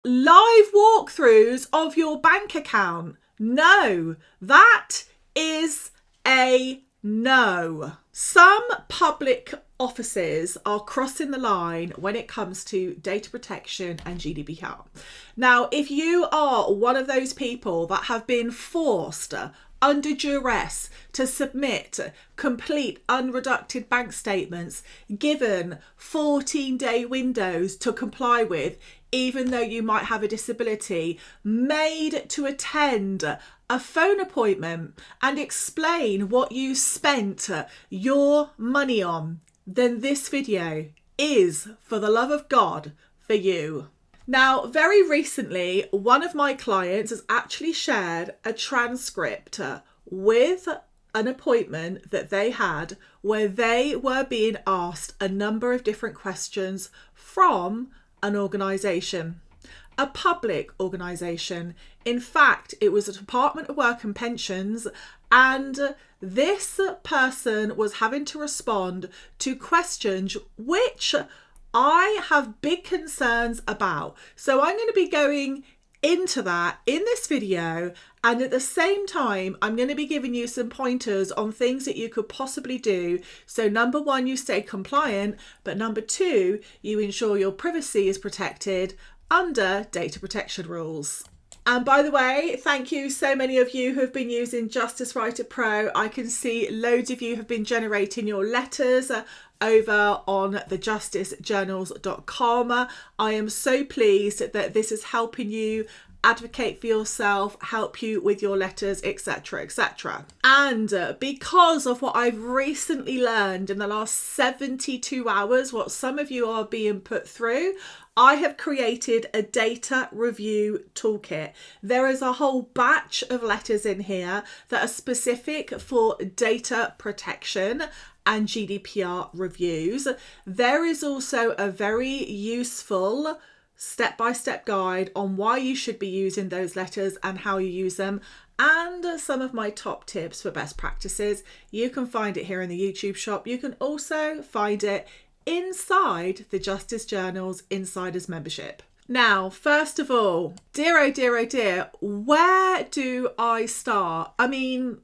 live walkthroughs of your bank account. No, that is a no. Some public offices are crossing the line when it comes to data protection and GDPR. Now, if you are one of those people that have been forced under duress to submit complete unredacted bank statements, given 14-day windows to comply with, even though you might have a disability, made to attend a phone appointment and explain what you spent your money on, then this video is, for the love of God, for you. Now, very recently, one of my clients has actually shared a transcript with an appointment that they had where they were being asked a number of different questions from an organisation, a public organisation. In fact, it was a Department of Work and Pensions, and this person was having to respond to questions which I have big concerns about. So I'm going to be going into that in this video, and at the same time I'm going to be giving you some pointers on things that you could possibly do. So number one, you stay compliant, but number two, you ensure your privacy is protected under data protection rules. And by the way, thank you so many of you who have been using Justice Writer Pro. I can see loads of you have been generating your letters over on thejusticejournals.com. I am so pleased that this is helping you advocate for yourself, help you with your letters, etc, etc. And because of what I've recently learned in the last 72 hours, what some of you are being put through, I have created a data review toolkit. There is a whole batch of letters in here that are specific for data protection and GDPR reviews. There is also a very useful step-by-step guide on why you should be using those letters and how you use them, and some of my top tips for best practices. You can find it here in the YouTube shop. You can also find it inside the Justice Journals Insiders membership. Now, first of all, dear, oh dear, oh dear, where do I start? I mean,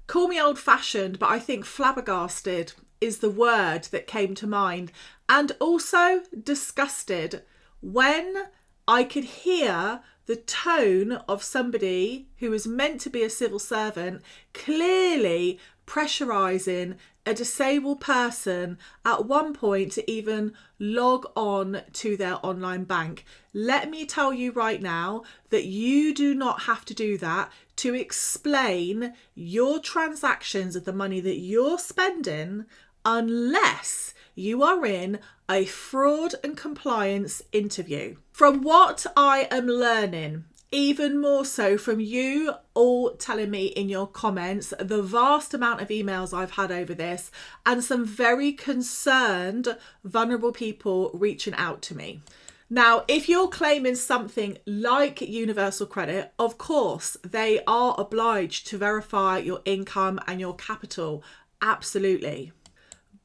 call me old-fashioned, but I think flabbergasted is the word that came to mind, and also disgusted when I could hear the tone of somebody who was meant to be a civil servant clearly pressurising a disabled person at one point to even log on to their online bank. Let me tell you right now that you do not have to do that to explain your transactions of the money that you're spending unless you are in a fraud and compliance interview. From what I am learning, even more so from you all telling me in your comments, the vast amount of emails I've had over this, and some very concerned, vulnerable people reaching out to me. Now, if you're claiming something like universal credit, of course, they are obliged to verify your income and your capital. Absolutely.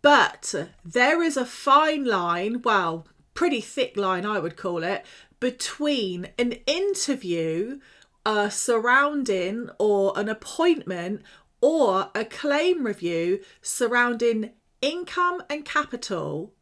But there is a fine line, well, pretty thick line I would call it, between an interview surrounding or an appointment or a claim review surrounding income and capital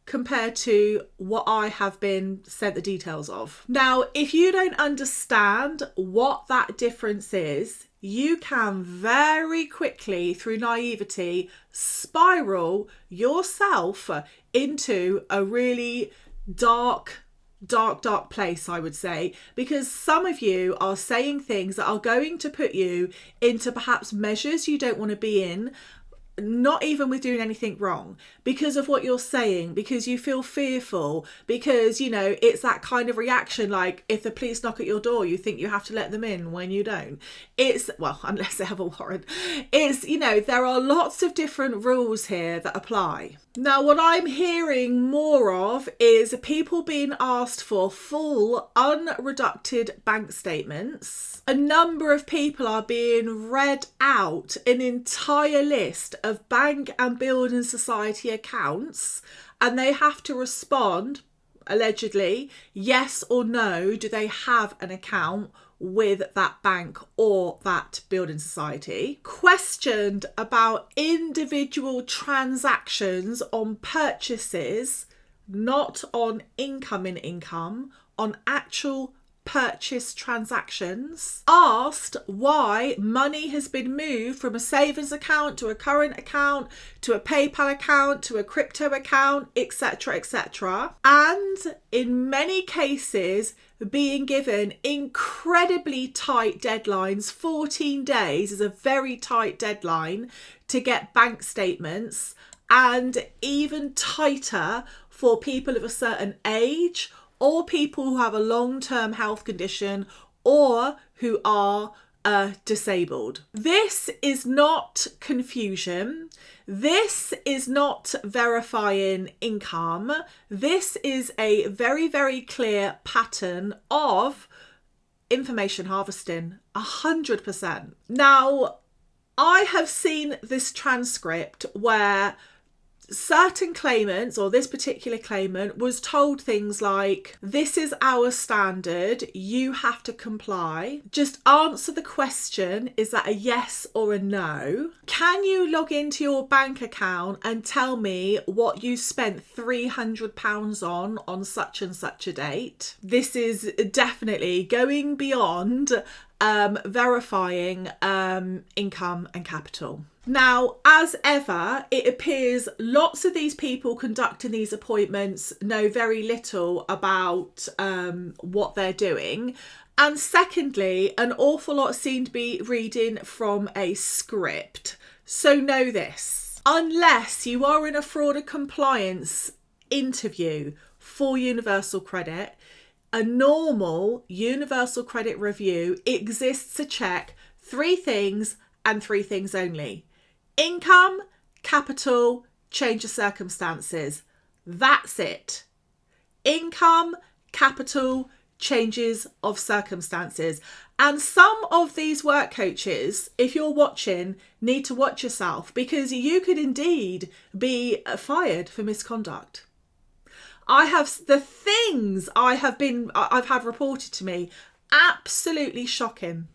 compared to what I have been sent the details of. Now, if you don't understand what that difference is, you can very quickly, through naivety, spiral yourself into a really dark place, I would say, because some of you are saying things that are going to put you into perhaps measures you don't want to be in, not even with doing anything wrong, because of what you're saying, because you feel fearful, because, you know, it's that kind of reaction, like if the police knock at your door, you think you have to let them in when you don't. It's, well, unless they have a warrant. It's, you know, there are lots of different rules here that apply. Now, what I'm hearing more of is people being asked for full unredacted bank statements. A number of people are being read out an entire list of bank and building society accounts, and they have to respond, allegedly, yes or no, do they have an account with that bank or that building society? Questioned about individual transactions on purchases, not on income, on actual purchase transactions. Asked why money has been moved from a savings account to a current account to a PayPal account to a crypto account, etc., etc. And in many cases being given incredibly tight deadlines. 14 days is a very tight deadline to get bank statements, and even tighter for people of a certain age or people who have a long-term health condition or who are disabled. This is not confusion. This is not verifying income. This is a very, very clear pattern of information harvesting, 100%. Now, I have seen this transcript where certain claimants, or this particular claimant, was told things like, this is our standard, you have to comply. Just answer the question, is that a yes or a no? Can you log into your bank account and tell me what you spent £300 on such and such a date? This is definitely going beyond verifying income and capital. Now, as ever, it appears lots of these people conducting these appointments know very little about what they're doing. And secondly, an awful lot seem to be reading from a script. So know this: unless you are in a fraud and compliance interview for Universal Credit, a normal Universal Credit review exists to check three things and three things only: income, capital, change of circumstances. That's it. Income, capital, changes of circumstances. And some of these work coaches, if you're watching, need to watch yourself, because you could indeed be fired for misconduct. The things I've had reported to me, absolutely shocking.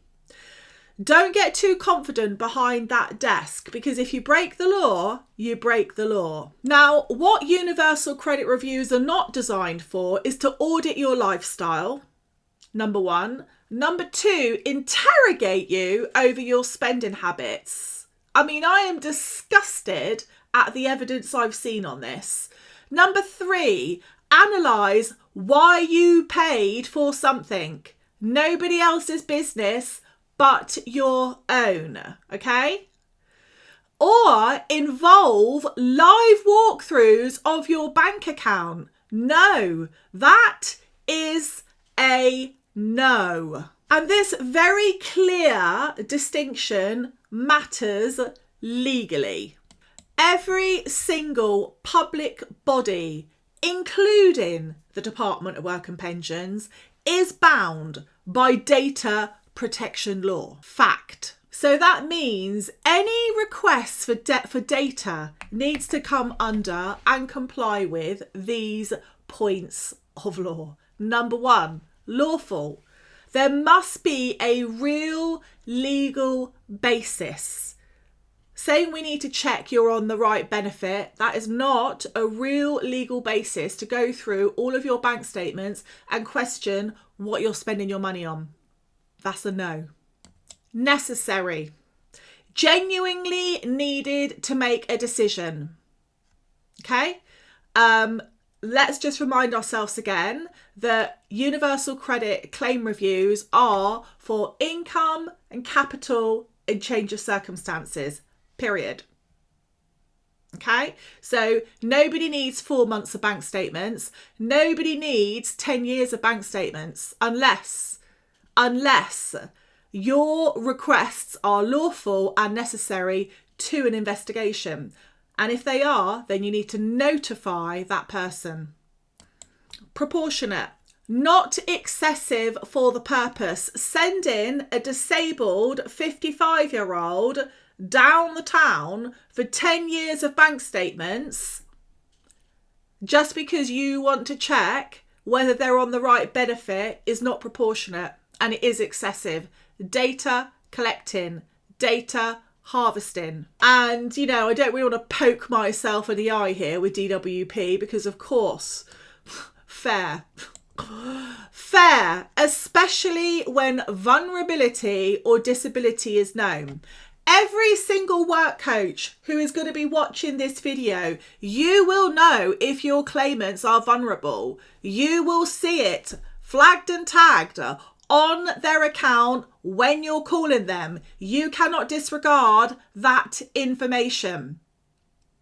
Don't get too confident behind that desk, because if you break the law, you break the law. Now, what Universal Credit reviews are not designed for is to audit your lifestyle, number one. Number two, interrogate you over your spending habits. I mean, I am disgusted at the evidence I've seen on this. Number three, analyse why you paid for something. Nobody else's business but your own, okay? Or involve live walkthroughs of your bank account. No, that is a no. And this very clear distinction matters legally. Every single public body, including the Department of Work and Pensions, is bound by data protection law. Fact. So that means any requests for data needs to come under and comply with these points of law. Number one, lawful. There must be a real legal basis. Saying we need to check you're on the right benefit, that is not a real legal basis to go through all of your bank statements and question what you're spending your money on. That's a no. Necessary. Genuinely needed to make a decision. Okay? Let's just remind ourselves again that Universal Credit claim reviews are for income and capital and change of circumstances. Period. Okay? So nobody needs 4 months of bank statements. Nobody needs 10 years of bank statements unless your requests are lawful and necessary to an investigation. And if they are, then you need to notify that person. Proportionate. Not excessive for the purpose. Sending a disabled 55-year-old down the town for 10 years of bank statements just because you want to check whether they're on the right benefit is not proportionate, and it is excessive. Data collecting, data harvesting. And, you know, I don't really want to poke myself in the eye here with DWP because, of course, fair, especially when vulnerability or disability is known. Every single work coach who is going to be watching this video, you will know if your claimants are vulnerable. You will see it flagged and tagged on their account when you're calling them. You cannot disregard that information.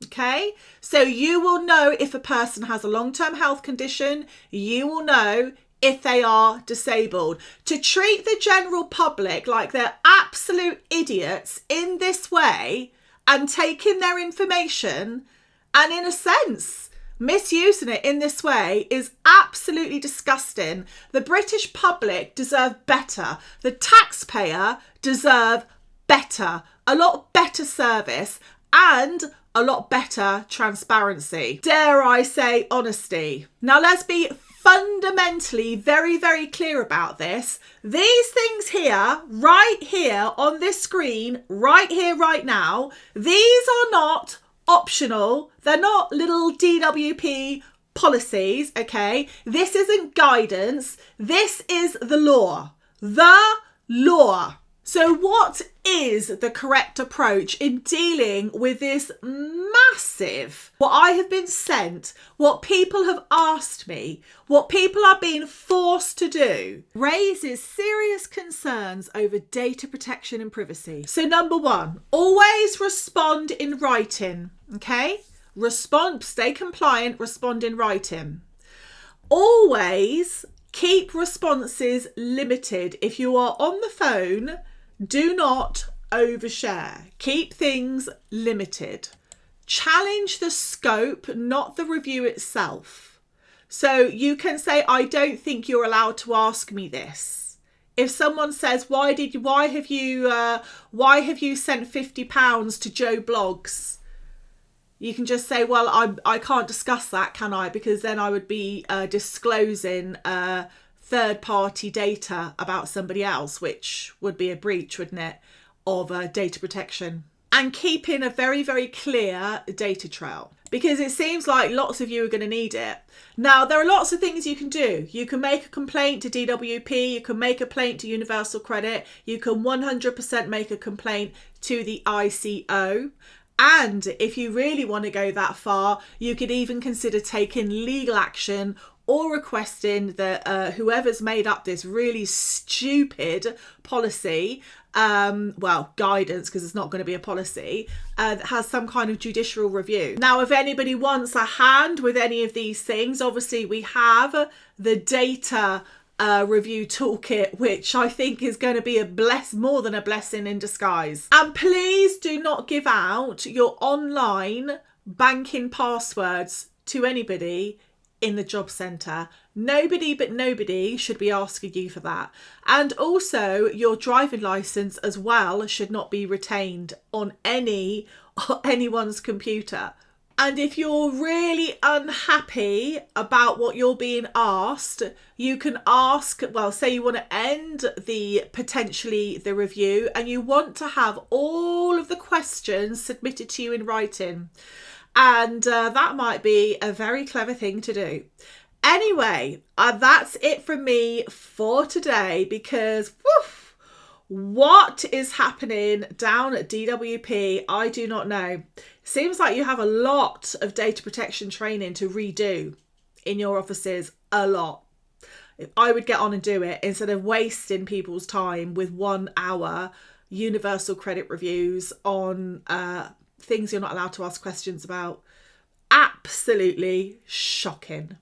Okay, so you will know if a person has a long-term health condition. You will know if they are disabled. To treat the general public like they're absolute idiots in this way and taking their information and, in a sense, misusing it in this way is absolutely disgusting. The British public deserve better. The taxpayer deserve better. A lot better service and a lot better transparency. Dare I say honesty. Now let's be fundamentally very, very clear about this. These things here, right here on this screen, right here, right now, these are not optional. They're not little DWP policies, okay? This isn't guidance. This is the law. The law. So what is the correct approach in dealing with this massive, what I have been sent, what people have asked me, what people are being forced to do, raises serious concerns over data protection and privacy. So number one, always respond in writing, okay? Stay compliant, respond in writing. Always keep responses limited. If you are on the phone, do not overshare. Keep things limited. Challenge the scope, not the review itself. So you can say, I don't think you're allowed to ask me this. If someone says, why have you sent £50 to Joe Blogs? You can just say, well, I can't discuss that, can I? Because then I would be disclosing third-party data about somebody else, which would be a breach, wouldn't it, of data protection. And keeping a very, very clear data trail, because it seems like lots of you are going to need it. Now, there are lots of things you can do. You can make a complaint to DWP, you can make a complaint to Universal Credit, you can 100% make a complaint to the ICO. And if you really want to go that far, you could even consider taking legal action or requesting that whoever's made up this really stupid policy, guidance, because it's not going to be a policy, has some kind of judicial review. Now, if anybody wants a hand with any of these things, obviously we have the data review toolkit, which I think is going to be more than a blessing in disguise. And please do not give out your online banking passwords to anybody in the job centre. Nobody should be asking you for that. And also your driving licence as well should not be retained on anyone's computer. And if you're really unhappy about what you're being asked, you can ask, say you want to end the review and you want to have all of the questions submitted to you in writing. And that might be a very clever thing to do. Anyway, that's it from me for today, because what is happening down at DWP, I do not know. Seems like you have a lot of data protection training to redo in your offices, a lot. I would get on and do it instead of wasting people's time with 1 hour universal credit reviews on things you're not allowed to ask questions about. Absolutely shocking.